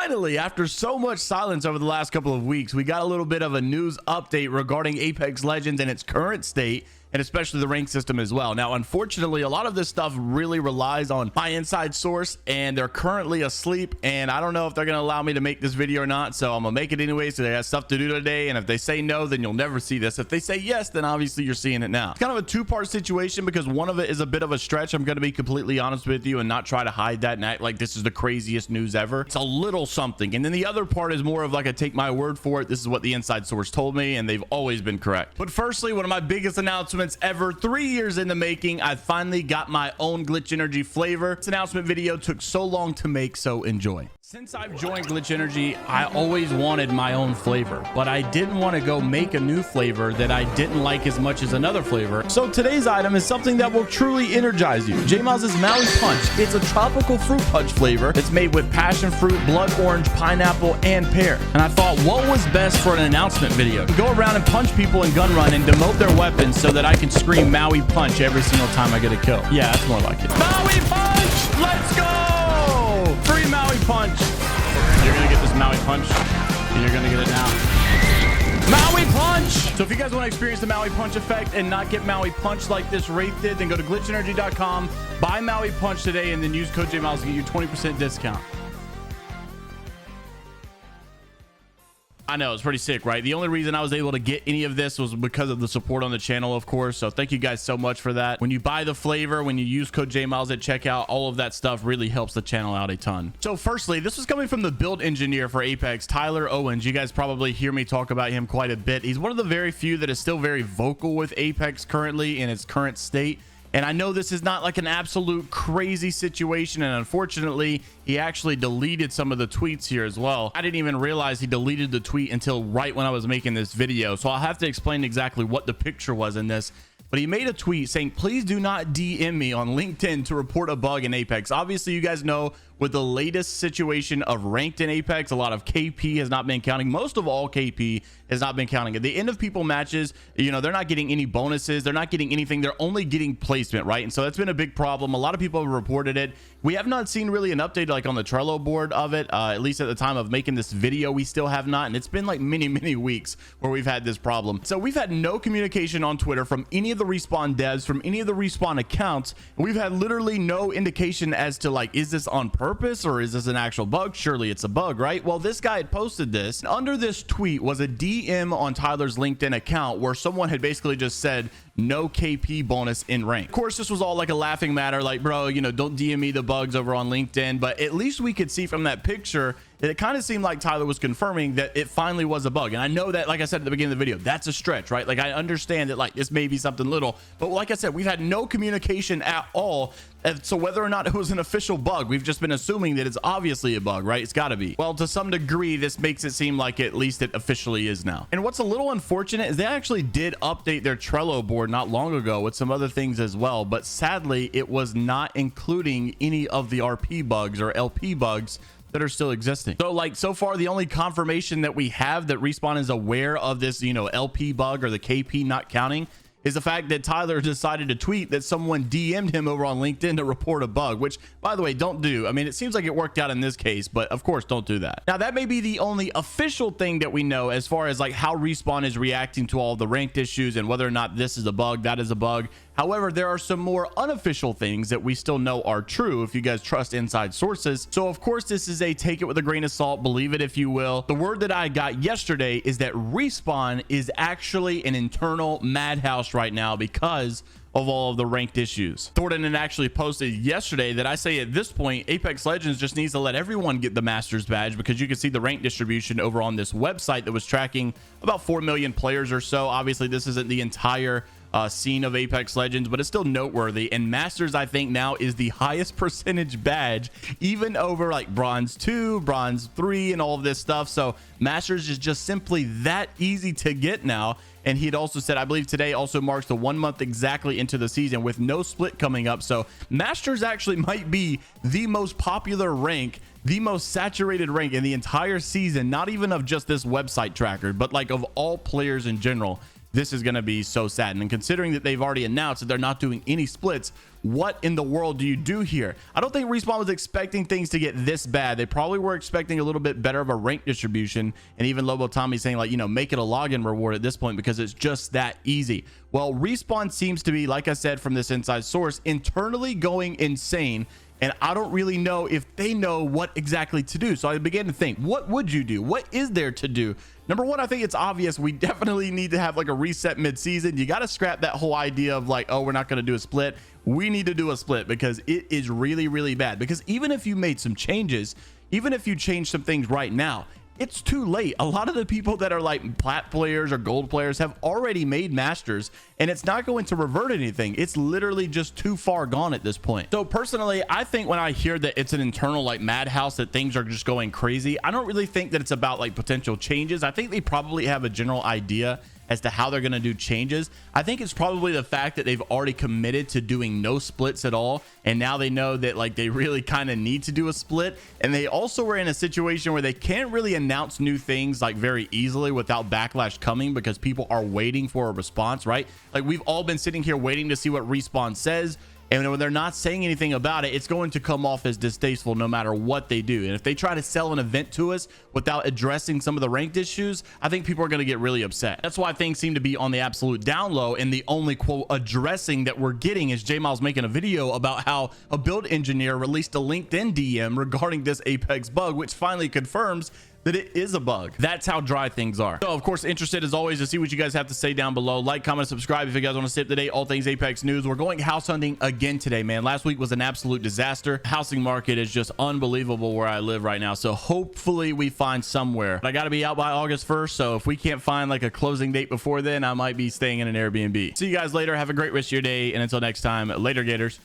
Finally, after so much silence over the last couple of weeks, we got a little bit of a news update regarding Apex Legends and its current state, and especially the rank system as well. Now, unfortunately, a lot of this stuff really relies on my inside source, and they're currently asleep, and I don't know if they're going to allow me to make this video or not, so I'm going to make it anyway, so they have stuff to do today, and if they say no, then you'll never see this. If they say yes, then obviously you're seeing it now. It's kind of a two-part situation because one of it is a bit of a stretch. I'm going to be completely honest with you and not try to hide that and act like this is the craziest news ever. It's a little something, and then the other part is more of like a take my word for it. This is what the inside source told me, and they've always been correct. But firstly, one of my biggest announcements ever, 3 years in the making, I finally got my own Glytch Energy flavor. This announcement video took so long to make, so enjoy. Since I've joined Glytch Energy, I always wanted my own flavor, but I didn't want to go make a new flavor that I didn't like as much as another flavor. So today's item is something that will truly energize you. JMeyels' Maui Punch. It's a tropical fruit punch flavor. It's made with passion fruit, blood orange, pineapple, and pear. And I thought, what was best for an announcement video? Go around and punch people and gun run and demote their weapons so that I can scream Maui Punch every single time I get a kill. Yeah, that's more like it. Maui Punch! Let's go! Free Maui Punch. You're gonna get this Maui Punch, and you're gonna get it now. Maui Punch! So if you guys want to experience the Maui Punch effect and not get Maui Punch like this Wraith did, then go to glitchenergy.com, buy Maui Punch today, and then use code JMeyels to get you 20% discount. I know, it's pretty sick, right? The only reason I was able to get any of this was because of the support on the channel, of course. So thank you guys so much for that. When you buy the flavor, when you use code JMeyels at checkout, all of that stuff really helps the channel out a ton. So firstly, this was coming from the build engineer for Apex, Tyler Owens. You guys probably hear me talk about him quite a bit. He's one of the very few that is still very vocal with Apex currently in its current state. And I know this is not like an absolute crazy situation, and unfortunately, he actually deleted some of the tweets here as well. I didn't even realize he deleted the tweet until right when I was making this video. So I'll have to explain exactly what the picture was in this. But he made a tweet saying, please do not DM me on LinkedIn to report a bug in Apex. Obviously, you guys know with the latest situation of ranked in Apex, a lot of KP has not been counting. Most of all, KP has not been counting. At the end of people matches, you know, they're not getting any bonuses. They're not getting anything. They're only getting placement, right? And so that's been a big problem. A lot of people have reported it. We have not seen really an update like on the Trello board of it, at least at the time of making this video. We still have not, and it's been like many weeks where we've had this problem. So we've had no communication on Twitter from any of the Respawn devs, from any of the Respawn accounts. We've had literally no indication as to like, is this on purpose or is this an actual bug? Surely it's a bug, right? Well, this guy had posted this. Under this tweet was a DM on Tyler's LinkedIn account where someone had basically just said, no KP bonus in rank. Of course, this was all like a laughing matter, like, bro, you know, don't DM me the bugs over on LinkedIn. But at least we could see from that picture that it kind of seemed like Tyler was confirming that it finally was a bug. And I know that, like I said at the beginning of the video, that's a stretch, right? Like, I understand that like this may be something little, but like I said, we've had no communication at all. So whether or not it was an official bug, we've just been assuming that it's obviously a bug, right? It's got to be. Well, to some degree, this makes it seem like at least it officially is now. And what's a little unfortunate is they actually did update their Trello board not long ago with some other things as well, but sadly, it was not including any of the RP bugs or LP bugs that are still existing. So like so far, the only confirmation that we have that Respawn is aware of this, you know, LP bug or the KP not counting is the fact that Tyler decided to tweet that someone DM'd him over on LinkedIn to report a bug, which, by the way, don't do. I mean, it seems like it worked out in this case, but of course, don't do that. Now, that may be the only official thing that we know as far as like how Respawn is reacting to all the ranked issues and whether or not this is a bug, that is a bug. However, there are some more unofficial things that we still know are true if you guys trust inside sources. So of course, this is a take it with a grain of salt, believe it if you will. The word that I got yesterday is that Respawn is actually an internal madhouse right now because of all of the ranked issues. Thornton had actually posted yesterday that I say at this point, Apex Legends just needs to let everyone get the Masters badge because you can see the rank distribution over on this website that was tracking about 4 million players or so. Obviously, this isn't the entire scene of Apex Legends, but it's still noteworthy. And Masters, I think now is the highest percentage badge, even over like Bronze 2, Bronze 3, and all of this stuff. So Masters is just simply that easy to get now. And he had also said, I believe today also marks the 1 month exactly into the season with no split coming up. So Masters actually might be the most popular rank, the most saturated rank in the entire season, not even of just this website tracker, but like of all players in general. this is going to be so sad. And considering that they've already announced that they're not doing any splits, what in the world do you do here? I don't think Respawn was expecting things to get this bad. They probably were expecting a little bit better of a rank distribution, and even Lobo Tommy saying, like, you know, make it a login reward at this point because it's just that easy. Well, Respawn seems to be, like I said from this inside source, internally going insane, and I don't really know if they know what exactly to do. So I began to think, what would you do? What is there to do? Number one, I think it's obvious we definitely need to have like a reset mid-season. You got to scrap that whole idea of like, oh, we're not going to do a split. We need to do a split because it is really, really bad. Because even if you made some changes, even if you change some things right now, it's too late. A lot of the people that are like plat players or gold players have already made masters, and it's not going to revert anything. It's literally just too far gone at this point. So personally, I think when I hear that it's an internal like madhouse, that things are just going crazy, I don't really think that it's about like potential changes. I think they probably have a general idea as to how they're going to do changes. I think it's probably the fact that they've already committed to doing no splits at all, and now they know that like they really kind of need to do a split, and they also were in a situation where they can't really announce new things like very easily without backlash coming, because people are waiting for a response, right? Like we've all been sitting here waiting to see what Respawn says, and when they're not saying anything about it, it's going to come off as distasteful no matter what they do. And if they try to sell an event to us without addressing some of the ranked issues, I think people are going to get really upset. That's why things seem to be on the absolute down low, and the only quote addressing that we're getting is JMeyels making a video about how a build engineer released a LinkedIn DM regarding this Apex bug, which finally confirms that it is a bug. That's how dry things are. So of course, interested as always to see what you guys have to say down below. Like, comment, subscribe if you guys want to stay up to date all things Apex news. We're going house hunting again today, man. Last week was an absolute disaster. Housing market is just unbelievable where I live right now, so hopefully we find somewhere. But I got to be out by August 1st, so if we can't find like a closing date before then, I might be staying in an Airbnb. See you guys later. Have a great rest of your day, and until next time, later, Gators.